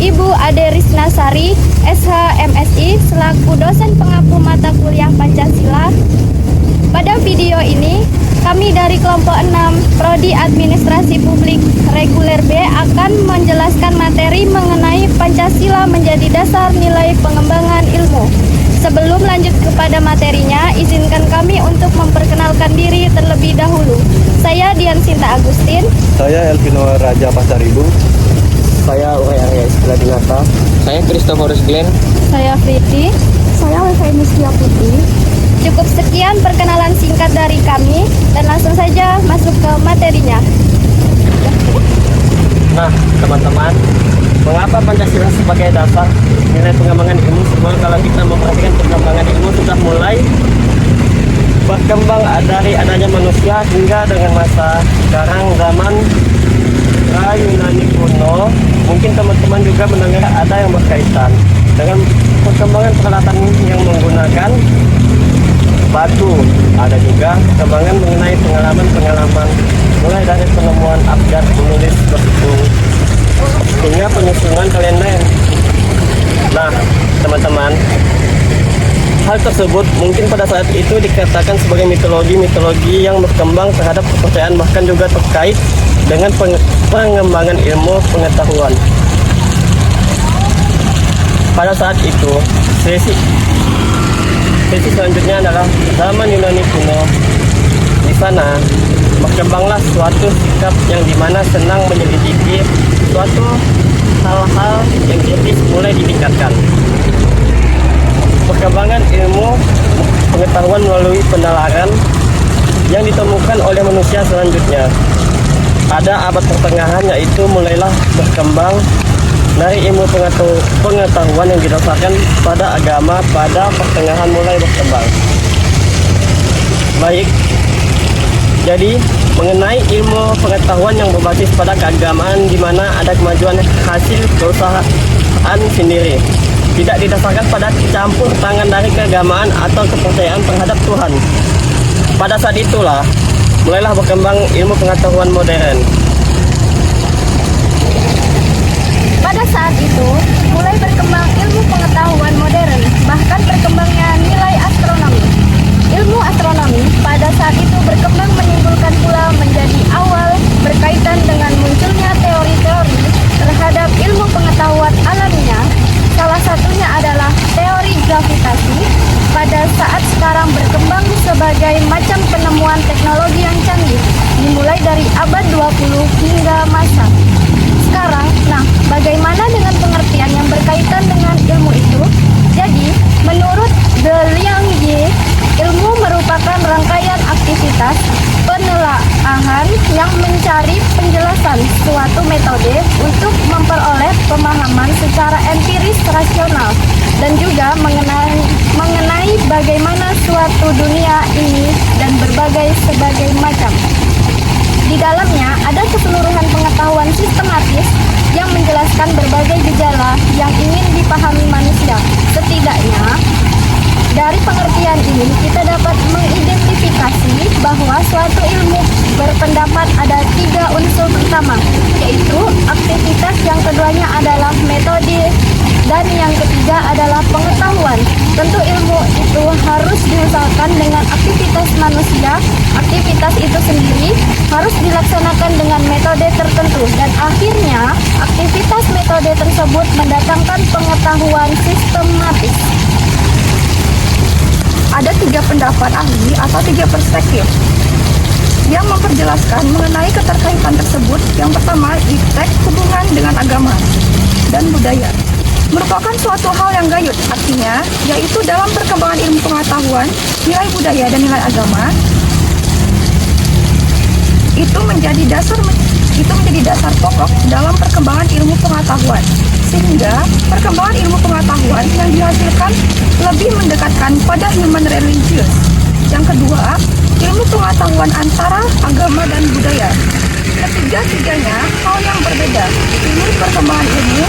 Ibu Ade Risnasari, SH MSI, selaku dosen pengampu mata kuliah Pancasila. Pada video ini, kami dari kelompok 6 Prodi Administrasi Publik Reguler B akan menjelaskan materi mengenai Pancasila menjadi dasar nilai pengembangan ilmu. Sebelum lanjut kepada materinya, izinkan kami untuk memperkenalkan diri terlebih dahulu. Saya Dian Sinta Agustin. Saya Elvino Raja Pasaribu. Saya Uwe Arya Iskila Dinata. Saya Christophorus Glenn. Saya Priti. Saya Wefeni Putri. Cukup sekian perkenalan singkat dari kami dan langsung saja masuk ke materinya. Nah, teman-teman, mengapa Pancasila sebagai dasar nilai pengembangan ilmu? Sebab kalau kita memperhatikan perkembangan ilmu sudah mulai berkembang dari adanya manusia hingga dengan masa sekarang zaman Yunani kuno. Mungkin teman-teman juga mendengar ada yang berkaitan dengan perkembangan peralatan yang menggunakan batu. Ada juga perkembangan mengenai pengalaman mulai dari penemuan abjad menulis berhitung hingga penyusunan kalender. Nah, teman-teman, hal tersebut mungkin pada saat itu dikatakan sebagai mitologi yang berkembang terhadap kepercayaan, bahkan juga terkait dengan pengembangan ilmu pengetahuan. Pada saat itu, sesi selanjutnya adalah zaman Yunani kuno. Di sana berkembanglah suatu sikap yang dimana senang menyelidiki suatu hal-hal yang kritis mulai ditingkatkan. Perkembangan ilmu pengetahuan melalui penalaran yang ditemukan oleh manusia selanjutnya. Pada abad pertengahan, yaitu mulailah berkembang dari ilmu pengetahuan yang didasarkan pada agama. Pada pertengahan mulai berkembang. Baik, jadi mengenai ilmu pengetahuan yang berbasis pada keagamaan, di mana ada kemajuan hasil keusahaan sendiri, tidak didasarkan pada campur tangan dari keagamaan atau kepercayaan terhadap Tuhan. Pada saat itulah mulailah berkembang ilmu pengetahuan modern. Pada saat itu, mulai berkembang ilmu pengetahuan modern, bahkan berkembangnya nilai astronomi. Ilmu astronomi pada saat itu berkembang, menimbulkan pula menjadi awal berkaitan dengan munculnya teori-teori terhadap ilmu pengetahuan alamiah. Salah satunya adalah teori gravitasi. Pada saat sekarang berkembang sebagai macam penemuan teknologi yang canggih, dimulai dari abad 20 hingga masa sekarang. Nah, bagaimana dengan pengertian yang berkaitan dengan ilmu itu? Jadi, menurut De Liang-Ye, ilmu merupakan rangkaian aktivitas penelaahan yang mencari penjelasan suatu metode untuk memperoleh pemahaman secara empiris rasional dan juga mengenai bagaimana suatu dunia ini dan sebagai macam. Di dalamnya ada keseluruhan pengetahuan sistematis yang menjelaskan berbagai gejala yang ingin dipahami manusia. Setidaknya, dari pengertian ini kita dapat mengidentifikasi bahwa suatu ilmu berpendapat ada 3 unsur utama, yaitu aktivitas, yang keduanya adalah metode, dan yang ketiga adalah pengetahuan. Tentu ilmu itu harus diusahakan dengan aktivitas manusia. Aktivitas itu sendiri harus dilaksanakan dengan metode tertentu, dan akhirnya aktivitas metode tersebut mendatangkan pengetahuan sistematis. Ada 3 pendapat ahli atau 3 perspektif yang memperjelaskan mengenai keterkaitan tersebut. Yang pertama, iptek, hubungan dengan agama dan budaya. Merupakan suatu hal yang gayut, artinya yaitu dalam perkembangan ilmu pengetahuan, nilai budaya dan nilai agama itu menjadi dasar pokok dalam perkembangan ilmu pengetahuan, sehingga perkembangan ilmu pengetahuan yang dihasilkan lebih mendekatkan pada human religious. Yang kedua, ilmu pengetahuan antara agama dan budaya. Ketiga-tiganya hal yang berbeda. Ini perkembangan ilmu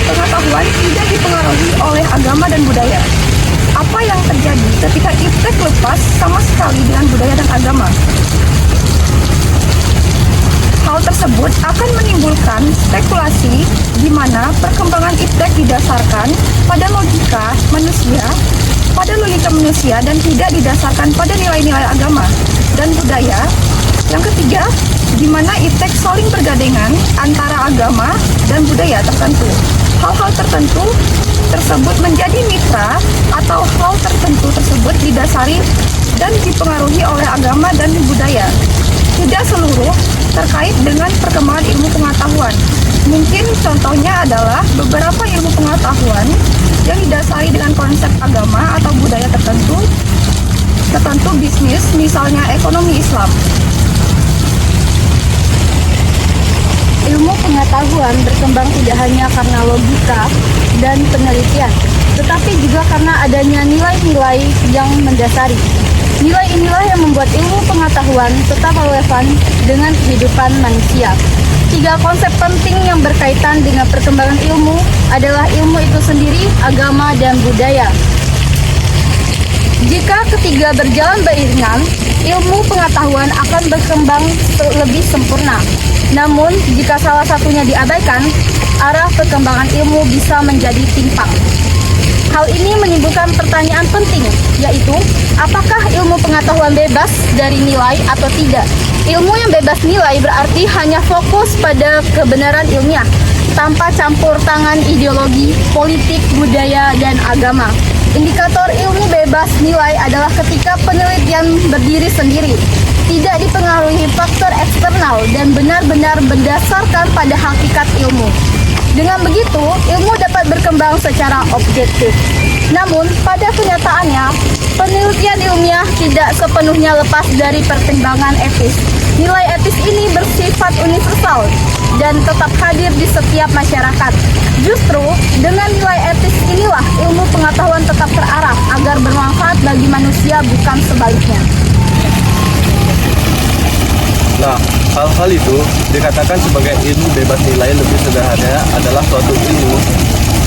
pengetahuan tidak dipengaruhi oleh agama dan budaya. Apa yang terjadi ketika iptek lepas sama sekali dengan budaya dan agama? Hal tersebut tersebut akan menimbulkan spekulasi di mana perkembangan iptek didasarkan pada logika manusia dan tidak didasarkan pada nilai-nilai agama dan budaya. Yang ketiga, di mana iptek saling bergandengan antara agama dan budaya tertentu. Hal-hal tertentu tersebut menjadi mitra atau hal tertentu tersebut didasari dan dipengaruhi oleh agama dan budaya. Tidak seluruh terkait dengan perkembangan ilmu pengetahuan. Mungkin contohnya adalah beberapa ilmu pengetahuan yang didasari dengan konsep agama atau budaya tertentu bisnis, misalnya ekonomi Islam. Ilmu pengetahuan berkembang tidak hanya karena logika dan penelitian, tetapi juga karena adanya nilai-nilai yang mendasari. Nilai inilah yang membuat ilmu pengetahuan tetap relevan dengan kehidupan manusia. 3 konsep penting yang berkaitan dengan perkembangan ilmu adalah ilmu itu sendiri, agama, dan budaya. Jika ketiga berjalan beriringan, ilmu pengetahuan akan berkembang lebih sempurna. Namun, jika salah satunya diabaikan, arah perkembangan ilmu bisa menjadi timpang. Hal ini menimbulkan pertanyaan penting, yaitu apakah ilmu pengetahuan bebas dari nilai atau tidak? Ilmu yang bebas nilai berarti hanya fokus pada kebenaran ilmiah, tanpa campur tangan ideologi, politik, budaya, dan agama. Indikator ilmu bebas nilai adalah ketika penelitian berdiri sendiri, tidak dipengaruhi faktor eksternal, dan benar-benar berdasarkan pada hakikat ilmu. Dengan begitu, ilmu dapat berkembang secara objektif. Namun, pada kenyataannya, penelitian ilmiah tidak sepenuhnya lepas dari pertimbangan etis. Nilai etis ini bersifat universal dan tetap hadir di setiap masyarakat. Justru, dengan nilai etis inilah ilmu pengetahuan tetap terarah agar bermanfaat bagi manusia, bukan sebaliknya. Nah, hal-hal itu dikatakan sebagai ilmu bebas nilai. Lebih sederhana adalah suatu ilmu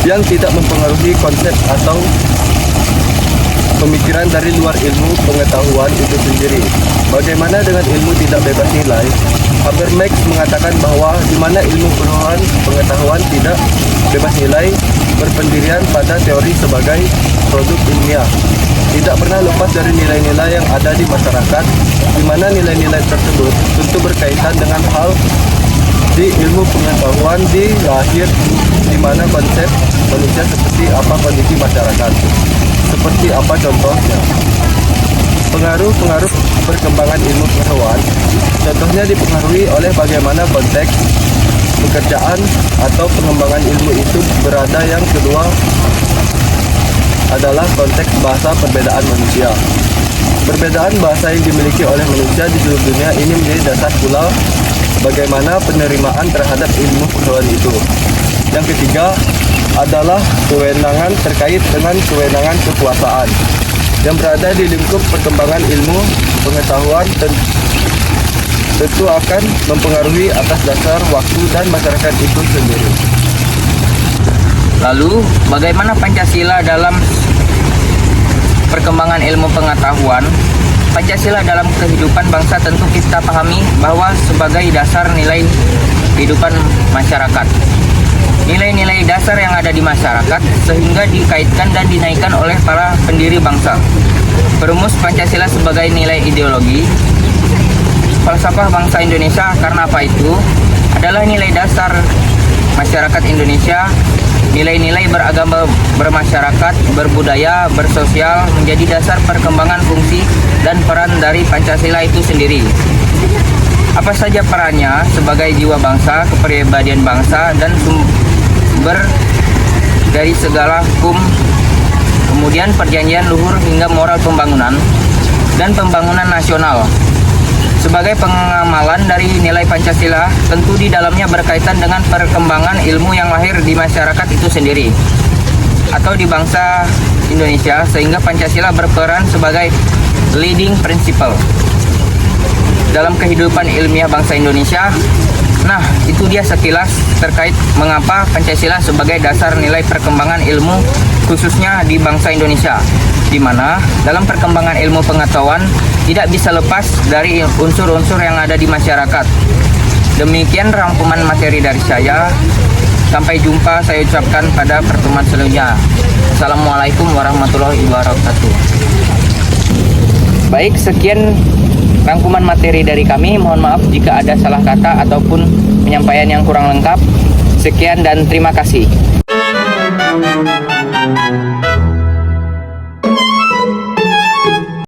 yang tidak mempengaruhi konsep atau pemikiran dari luar ilmu pengetahuan itu sendiri. Bagaimana dengan ilmu tidak bebas nilai? Habermas mengatakan bahwa di mana ilmu pengetahuan tidak bebas nilai berpendirian pada teori sebagai produk ilmiah, tidak pernah lepas dari nilai-nilai yang ada di masyarakat, di mana nilai-nilai tersebut tentu berkaitan dengan hal di ilmu pengetahuan di lahir, di mana konsep manusia seperti apa kondisi masyarakat, seperti apa contohnya. Pengaruh perkembangan ilmu pengetahuan contohnya dipengaruhi oleh bagaimana konteks pekerjaan atau pengembangan ilmu itu berada. Yang kedua adalah konteks bahasa perbedaan manusia. Perbedaan bahasa yang dimiliki oleh manusia di seluruh dunia ini menjadi dasar pula bagaimana penerimaan terhadap ilmu pengetahuan itu. Yang ketiga adalah kewenangan terkait dengan kewenangan kekuasaan yang berada di lingkup perkembangan ilmu pengetahuan tentu akan mempengaruhi atas dasar waktu dan masyarakat itu sendiri. Lalu, bagaimana Pancasila dalam perkembangan ilmu pengetahuan? Pancasila dalam kehidupan bangsa tentu kita pahami bahwa sebagai dasar nilai kehidupan masyarakat. Nilai-nilai dasar yang ada di masyarakat sehingga dikaitkan dan dinaikkan oleh para pendiri bangsa. Perumus Pancasila sebagai nilai ideologi, falsafah bangsa Indonesia. Karena apa itu? Adalah nilai dasar masyarakat Indonesia. Nilai-nilai beragama, bermasyarakat, berbudaya, bersosial menjadi dasar perkembangan fungsi dan peran dari Pancasila itu sendiri. Apa saja perannya sebagai jiwa bangsa, kepribadian bangsa, dan sumber dari segala hukum, kemudian perjanjian luhur hingga moral pembangunan dan pembangunan nasional. Sebagai pengamalan dari nilai Pancasila, tentu di dalamnya berkaitan dengan perkembangan ilmu yang lahir di masyarakat itu sendiri atau di bangsa Indonesia, sehingga Pancasila berperan sebagai leading principle dalam kehidupan ilmiah bangsa Indonesia. Nah, itu dia sekilas terkait mengapa Pancasila sebagai dasar nilai perkembangan ilmu khususnya di bangsa Indonesia, di mana dalam perkembangan ilmu pengetahuan tidak bisa lepas dari unsur-unsur yang ada di masyarakat. Demikian rangkuman materi dari saya. Sampai jumpa saya ucapkan pada pertemuan selanjutnya. Assalamualaikum warahmatullahi wabarakatuh. Baik, sekian rangkuman materi dari kami. Mohon maaf jika ada salah kata ataupun penyampaian yang kurang lengkap. Sekian dan terima kasih.